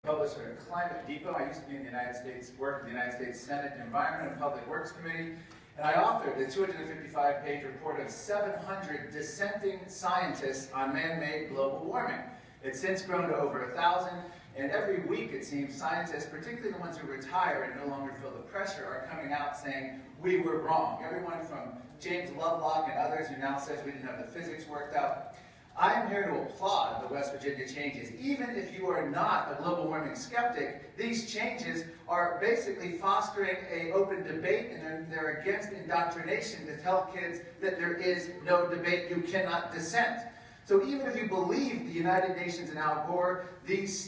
Publisher at Climate Depot. I used to be in the United States, work in the United States Senate Environment and Public Works Committee, and I authored the 255-page report of 700 dissenting scientists on man-made global warming. It's since grown to over 1,000, and every week it seems scientists, particularly the ones who retire and no longer feel the pressure, are coming out saying, we were wrong. Everyone from James Lovelock and others who now says we didn't have the physics worked out. I am here to applaud the West Virginia changes. Even if you are not a global warming skeptic, these changes are basically fostering an open debate, and they're against indoctrination to tell kids that there is no debate, you cannot dissent. So even if you believe the United Nations and Al Gore, these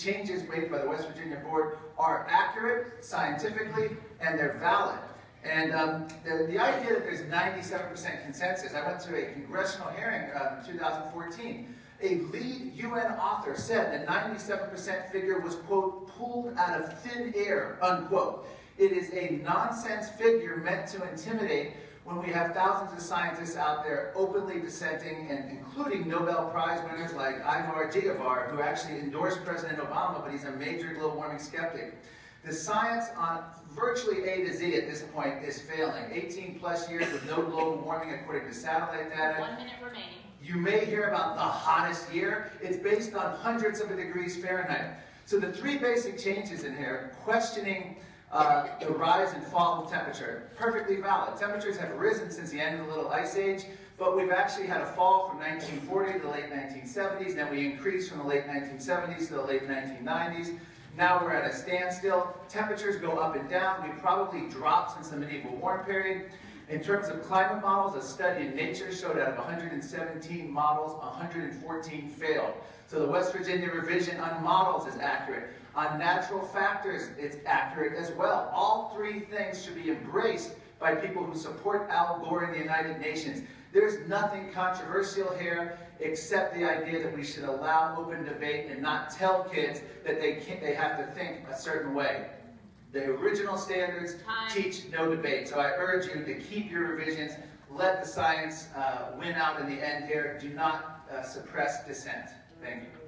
changes made by the West Virginia Board are accurate scientifically, and they're valid. And the idea that there's 97% consensus, I went to a congressional hearing in 2014. A lead UN author said the 97% figure was, quote, pulled out of thin air, unquote. It is a nonsense figure meant to intimidate when we have thousands of scientists out there openly dissenting, and including Nobel Prize winners like Ivar Giavar, who actually endorsed President Obama, but he's a major global warming skeptic. The science on virtually A to Z at this point is failing. 18 plus years with no global warming according to satellite data. 1 minute remaining. You may hear about the hottest year. It's based on hundreds of degrees Fahrenheit. So the three basic changes in here, questioning the rise and fall of temperature, perfectly valid. Temperatures have risen since the end of the Little Ice Age, but we've actually had a fall from 1940 to the late 1970s, then we increased from the late 1970s to the late 1990s. Now we're at a standstill. Temperatures go up and down. We probably dropped since the medieval warm period. In terms of climate models, a study in Nature showed out of 117 models, 114 failed. So the West Virginia revision on models is accurate. On natural factors, it's accurate as well. All three things should be embraced by people who support Al Gore in the United Nations. There's nothing controversial here except the idea that we should allow open debate and not tell kids that they have to think a certain way. The original standards teach no debate. So I urge you to keep your revisions. Let the science win out in the end here. Do not suppress dissent. Thank you.